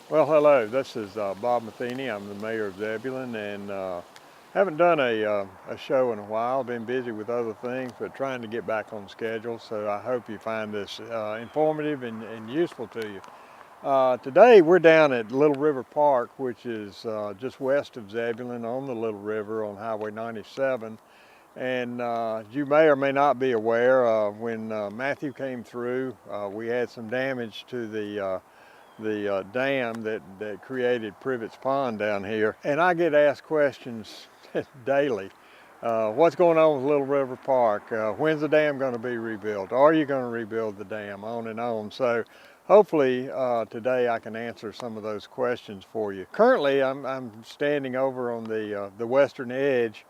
Well, hello. This is Bob Matheny. I'm the mayor of Zebulon, and haven't done a show in a while. Been busy with other things, but trying to get back on schedule. So I hope you find this informative and useful to you. Today we're down at Little River Park, which is just west of Zebulon on the Little River on Highway 97. And as you may or may not be aware, when Matthew came through, we had some damage to the dam that created Privet's Pond down here. And I get asked questions daily. What's going on with Little River Park? When's the dam going to be rebuilt? Are you going to rebuild the dam? On and on. So hopefully today I can answer some of those questions for you. Currently I'm standing over on the western edge,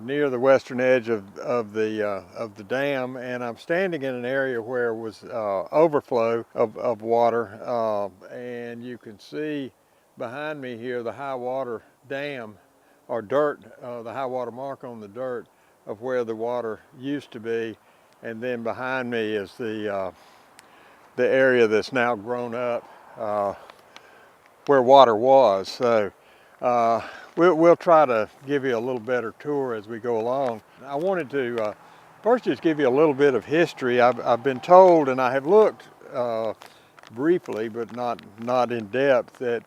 near the western edge of the dam, and I'm standing in an area where it was overflow of water, and you can see behind me here the high water dam or dirt, the high water mark on the dirt of where the water used to be, and then behind me is the area that's now grown up where water was. So we'll try to give you a little better tour as we go along. I wanted to first just give you a little bit of history. I've been told, and I have looked briefly, but not in depth, that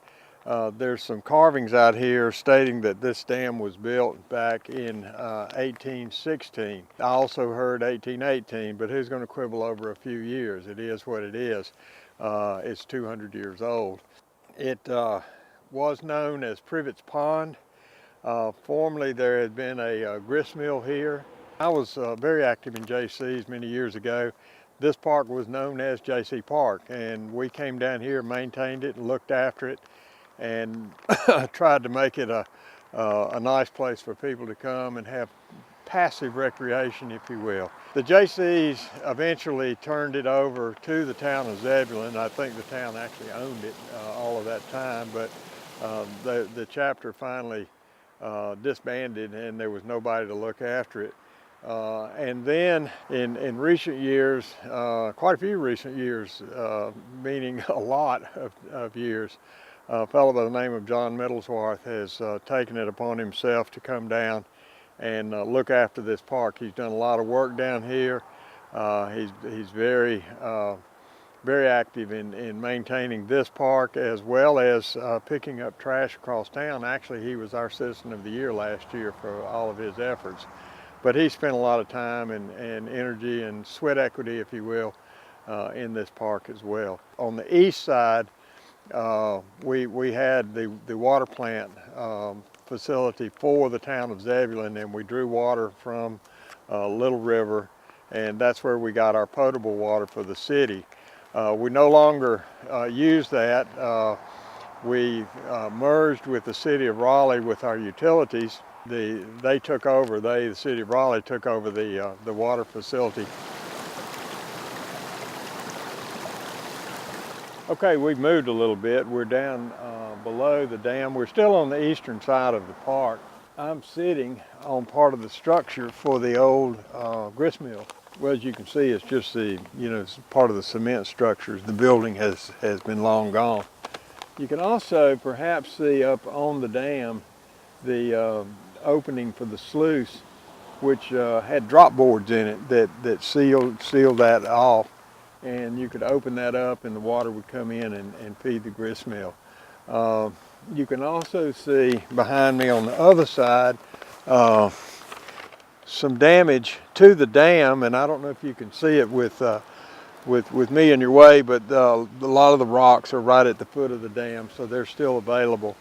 there's some carvings out here stating that this dam was built back in 1816. I also heard 1818, but who's going to quibble over a few years? It is what it is. It's 200 years old. It was known as Privet's Pond. Formerly there had been a grist mill here. I was very active in JCs many years ago. This park was known as JC Park, and we came down here, maintained it, and looked after it, and tried to make it a nice place for people to come and have passive recreation, if you will. The JCs eventually turned it over to the town of Zebulon. I think the town actually owned it all of that time, but the chapter finally disbanded, and there was nobody to look after it. And then in recent years, quite a few recent years, meaning a lot of years, a fellow by the name of John Middlesworth has taken it upon himself to come down and look after this park. He's done a lot of work down here. He's very active in maintaining this park, as well as picking up trash across town. Actually, he was our Citizen of the Year last year for all of his efforts. But he spent a lot of time and energy and sweat equity, if you will, in this park as well. On the east side, we had the water plant facility for the town of Zebulon, and we drew water from Little River, and that's where we got our potable water for the city. We no longer use that. We merged with the city of Raleigh with our utilities. They took over, the city of Raleigh took over the water facility. Okay, we've moved a little bit. We're down below the dam. We're still on the eastern side of the park. I'm sitting on part of the structure for the old grist mill. Well, as you can see, it's just it's part of the cement structures. The building has been long gone. You can also perhaps see up on the dam the opening for the sluice, which had drop boards in it that sealed that off. And you could open that up and the water would come in and feed the grist mill. You can also see behind me on the other side some damage to the dam, and I don't know if you can see it with me in your way, but a lot of the rocks are right at the foot of the dam, so they're still available.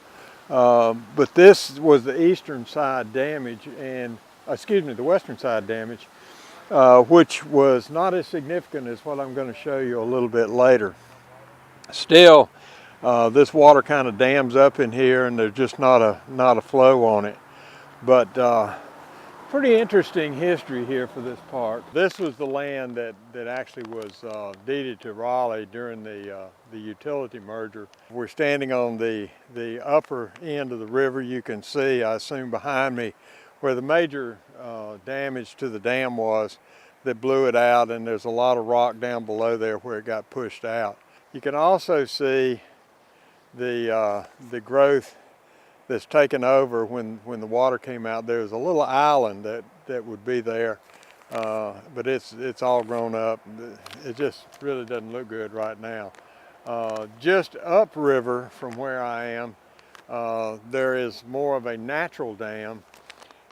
But this was the eastern side damage, and the western side damage, which was not as significant as what I'm going to show you a little bit later. Still, this water kind of dams up in here, and there's just not a flow on it. But pretty interesting history here for this park. This was the land that actually was deeded to Raleigh during the utility merger. We're standing on the upper end of the river. You can see, I assume behind me, where the major damage to the dam was that blew it out, and there's a lot of rock down below there where it got pushed out. You can also see the growth that's taken over when the water came out. There was a little island that would be there, but it's all grown up. It just really doesn't look good right now. Just upriver from where I am, there is more of a natural dam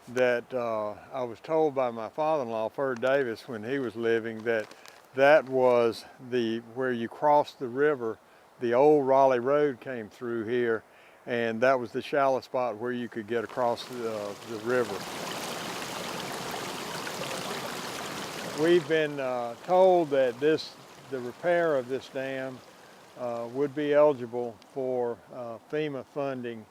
that I was told by my father-in-law, Ferd Davis, when he was living, that was where you crossed the river. The old Raleigh Road came through here, and that was the shallow spot where you could get across the river. We've been told that the repair of this dam would be eligible for FEMA funding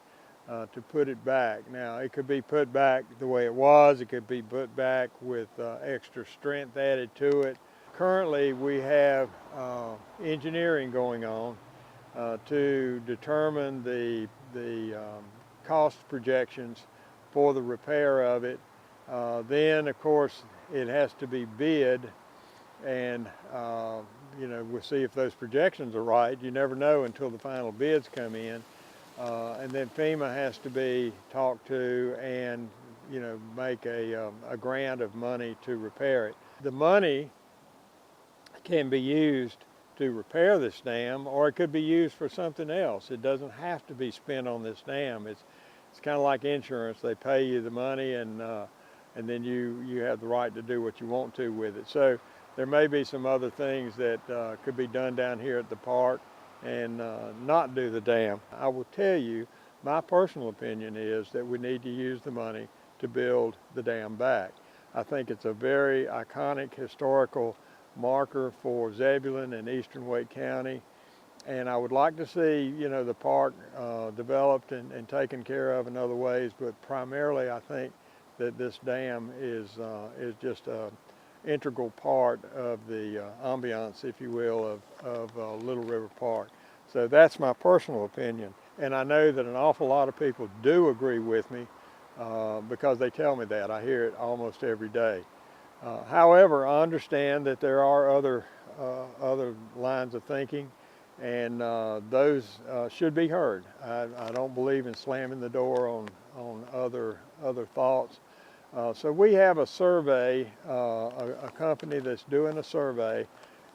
to put it back. Now, it could be put back the way it was. It could be put back with extra strength added to it. Currently, we have engineering going on to determine the cost projections for the repair of it. Then, of course, it has to be bid, and you know, we'll see if those projections are right. You never know until the final bids come in. And then FEMA has to be talked to and, you know, make a grant of money to repair it. The money can be used to repair this dam, or it could be used for something else. It doesn't have to be spent on this dam. It's kind of like insurance. They pay you the money, and then you have the right to do what you want to with it. So there may be some other things that could be done down here at the park and not do the dam. I will tell you, my personal opinion is that we need to use the money to build the dam back. I think it's a very iconic historical marker for Zebulon and eastern Wake County, and I would like to see, you know, the park developed and taken care of in other ways, but primarily I think that this dam is just an integral part of the ambiance, if you will, of Little River Park. So that's my personal opinion, and I know that an awful lot of people do agree with me because they tell me that. I hear it almost every day. However, I understand that there are other lines of thinking, and those should be heard. I don't believe in slamming the door on other thoughts. So we have a survey, a company that's doing a survey,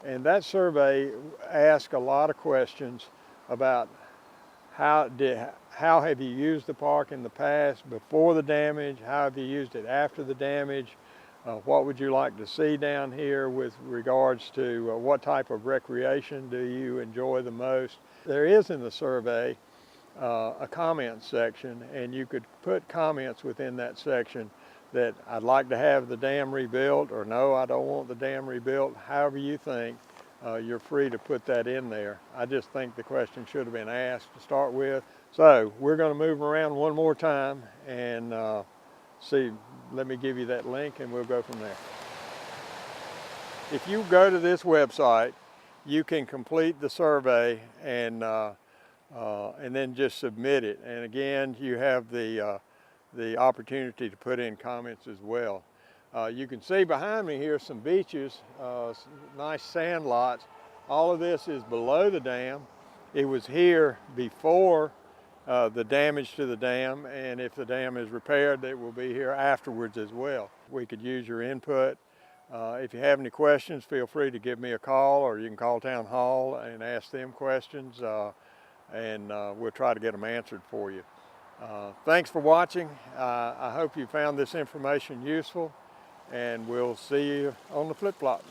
and that survey asks a lot of questions about how have you used the park in the past, before the damage, how have you used it after the damage, what would you like to see down here with regards to what type of recreation do you enjoy the most. There is in the survey a comment section, and you could put comments within that section that I'd like to have the dam rebuilt, or no, I don't want the dam rebuilt. However you think, you're free to put that in there. I just think the question should have been asked to start with. So we're going to move around one more time and see. Let me give you that link and we'll go from there. If you go to this website, you can complete the survey and then just submit it. And again, you have the opportunity to put in comments as well. You can see behind me here some beaches, nice sand lots. All of this is below the dam. It was here before the damage to the dam, and if the dam is repaired, it will be here afterwards as well. We could use your input. If you have any questions, feel free to give me a call, or you can call Town Hall and ask them questions, and we'll try to get them answered for you. Thanks for watching. I hope you found this information useful, and we'll see you on the flip-flop.